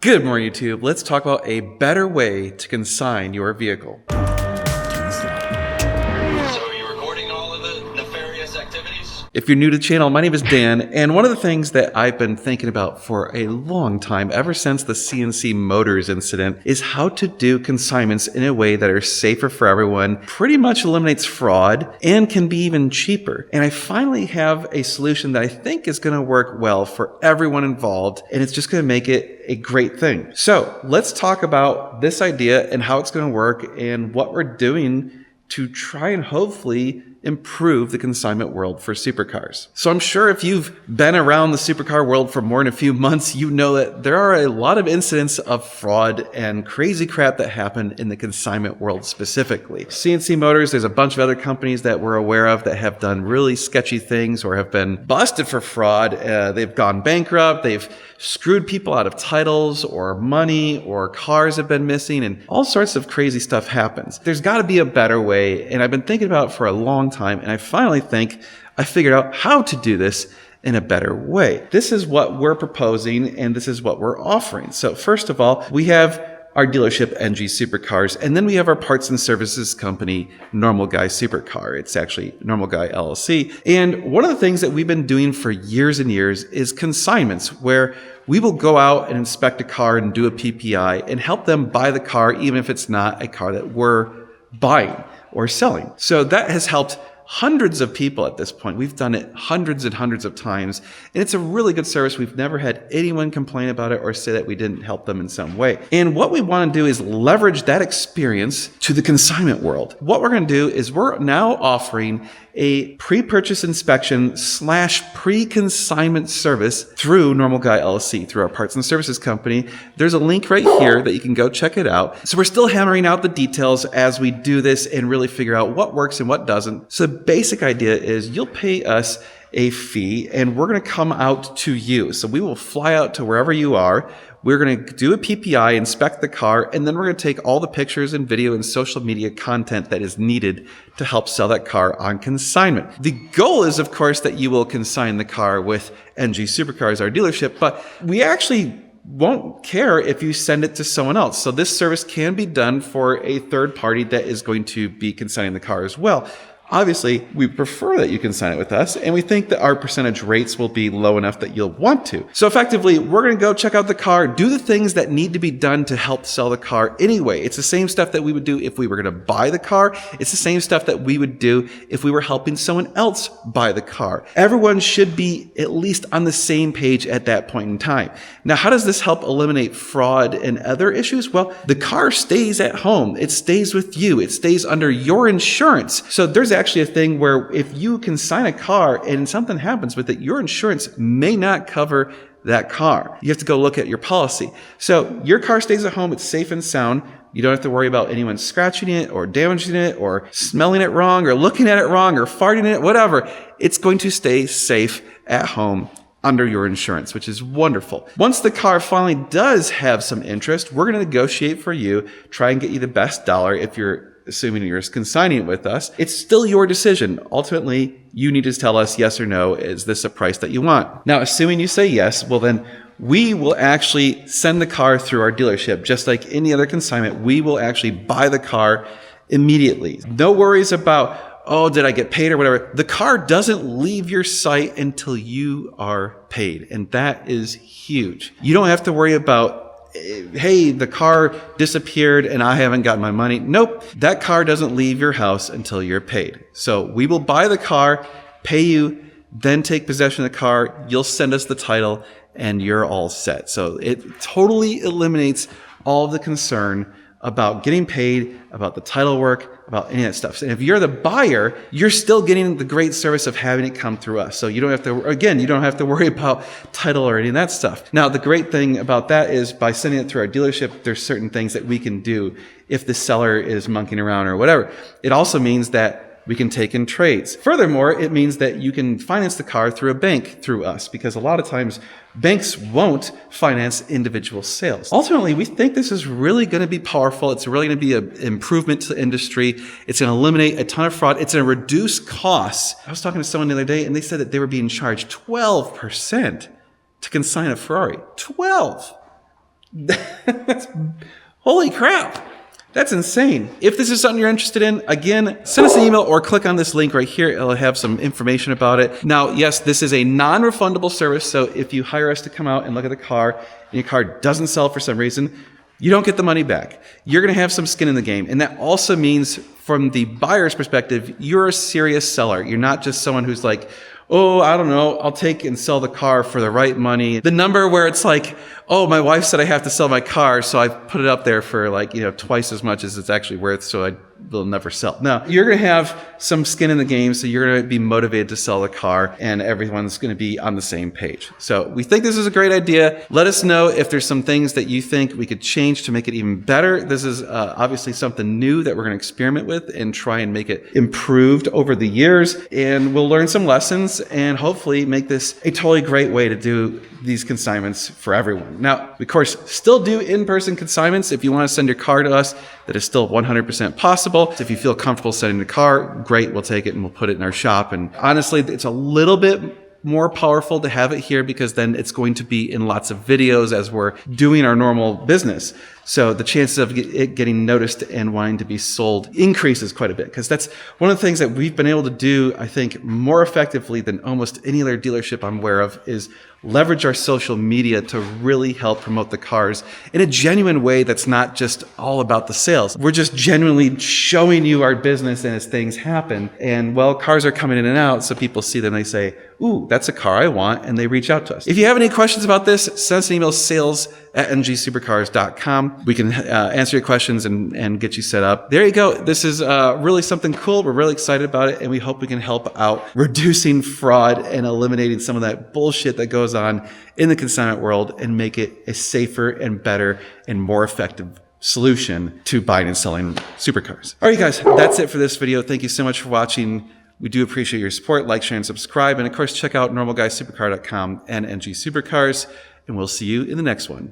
Good morning, YouTube. Let's talk about a better way to consign your vehicle. So are you recording all of the nefarious activities? If you're new to the channel, my name is Dan, and one of the things that I've been thinking about for a long time, ever since the CNC Motors incident, is how to do consignments in a way that are safer for everyone, pretty much eliminates fraud, and can be even cheaper. And I finally have a solution that I think is going to work well for everyone involved, and it's just going to make it a great thing. So let's talk about this idea and how it's going to work and what we're doing to try and hopefully improve the consignment world for supercars. So I'm sure if you've been around the supercar world for more than a few months, you know that there are a lot of incidents of fraud and crazy crap that happen in the consignment world specifically. CNC Motors, there's a bunch of other companies that we're aware of that have done really sketchy things or have been busted for fraud. They've gone bankrupt, they've screwed people out of titles or money, or cars have been missing, and all sorts of crazy stuff happens. There's got to be a better way, and I've been thinking about it for a long time, and I finally think I figured out how to do this in a better way. This is what we're proposing, and this is what we're offering. So first of all, we have our dealership, NG Supercars, and then we have our parts and services company, Normal Guy Supercar. It's actually Normal Guy LLC. And one of the things that we've been doing for years and years is consignments, where we will go out and inspect a car and do a PPI and help them buy the car, even if it's not a car that we're buying or selling. So that has helped hundreds of people at this point. We've done it hundreds and hundreds of times, and it's a really good service. We've never had anyone complain about it or say that we didn't help them in some way. And what we want to do is leverage that experience to the consignment world. What we're going to do is we're now offering a pre-purchase inspection / pre-consignment service through Normal Guy LLC, through our parts and services company. There's a link right here that you can go check it out. So we're still hammering out the details as we do this and really figure out what works and what doesn't. So the basic idea is you'll pay us a fee and we're going to come out to you. So we will fly out to wherever you are. We're going to do a PPI, inspect the car, and then we're going to take all the pictures and video and social media content that is needed to help sell that car on consignment. The goal is, of course, that you will consign the car with NG Supercars, our dealership, but we actually won't care if you send it to someone else. So this service can be done for a third party that is going to be consigning the car as well. Obviously, we prefer that you can sign it with us, and we think that our percentage rates will be low enough that you'll want to. So effectively, we're going to go check out the car, do the things that need to be done to help sell the car anyway. It's the same stuff that we would do if we were going to buy the car. It's the same stuff that we would do if we were helping someone else buy the car. Everyone should be at least on the same page at that point in time. Now, how does this help eliminate fraud and other issues? Well, the car stays at home. It stays with you. It stays under your insurance. So there's actually a thing where if you consign a car and something happens with it, your insurance may not cover that car. You have to go look at your policy. So your car stays at home. It's safe and sound. You don't have to worry about anyone scratching it or damaging it or smelling it wrong or looking at it wrong or farting in it, whatever. It's going to stay safe at home under your insurance, which is wonderful. Once the car finally does have some interest, we're going to negotiate for you, try and get you the best dollar if you're assuming you're consigning it with us. It's still your decision. Ultimately, you need to tell us yes or no, is this a price that you want? Now, assuming you say yes, well then we will actually send the car through our dealership. Just like any other consignment, we will actually buy the car immediately. No worries about, oh, did I get paid or whatever. The car doesn't leave your site until you are paid. And that is huge. You don't have to worry about, hey, the car disappeared and I haven't gotten my money. Nope, that car doesn't leave your house until you're paid. So we will buy the car, pay you, then take possession of the car. You'll send us the title and you're all set. So it totally eliminates all of the concern about getting paid, about the title work, about any of that stuff. And if you're the buyer, you're still getting the great service of having it come through us. So you don't have to, again, you don't have to worry about title or any of that stuff. Now, the great thing about that is by sending it through our dealership, there's certain things that we can do if the seller is monkeying around or whatever. It also means that we can take in trades. Furthermore, it means that you can finance the car through a bank through us, because a lot of times banks won't finance individual sales. Ultimately, we think this is really going to be powerful. It's really going to be an improvement to the industry. It's going to eliminate a ton of fraud. It's going to reduce costs. I was talking to someone the other day and they said that they were being charged 12% to consign a Ferrari. 12. Holy crap. That's insane. If this is something you're interested in, again, send us an email or click on this link right here. It'll have some information about it. Now, yes, this is a non-refundable service. So if you hire us to come out and look at the car and your car doesn't sell for some reason, you don't get the money back. You're going to have some skin in the game. And that also means from the buyer's perspective, you're a serious seller. You're not just someone who's like, oh, I don't know, I'll take and sell the car for the right money. The number where it's like, oh, my wife said I have to sell my car, so I put it up there for like, twice as much as it's actually worth, so I will never sell. No, you're going to have some skin in the game, so you're going to be motivated to sell the car, and everyone's going to be on the same page. So we think this is a great idea. Let us know if there's some things that you think we could change to make it even better. This is obviously something new that we're going to experiment with and try and make it improved over the years, and we'll learn some lessons and hopefully make this a totally great way to do these consignments for everyone. Now, we, of course, still do in-person consignments. If you want to send your car to us, that is still 100% possible. If you feel comfortable sending the car, great, we'll take it and we'll put it in our shop. And honestly, it's a little bit more powerful to have it here because then it's going to be in lots of videos as we're doing our normal business. So the chances of it getting noticed and wanting to be sold increases quite a bit, because that's one of the things that we've been able to do, I think, more effectively than almost any other dealership I'm aware of, is leverage our social media to really help promote the cars in a genuine way that's not just all about the sales. We're just genuinely showing you our business and as things happen. And well, cars are coming in and out, so people see them and they say, ooh, that's a car I want, and they reach out to us. If you have any questions about this, send us an email, sales@ngsupercars.com. We can answer your questions and get you set up. There you go. This is really something cool. We're really excited about it, and we hope we can help out reducing fraud and eliminating some of that bullshit that goes on in the consignment world and make it a safer and better and more effective solution to buying and selling supercars. All right, guys, that's it for this video. Thank you so much for watching. We do appreciate your support. Like, share, and subscribe. And of course, check out normalguysupercar.com and NG Supercars. And we'll see you in the next one.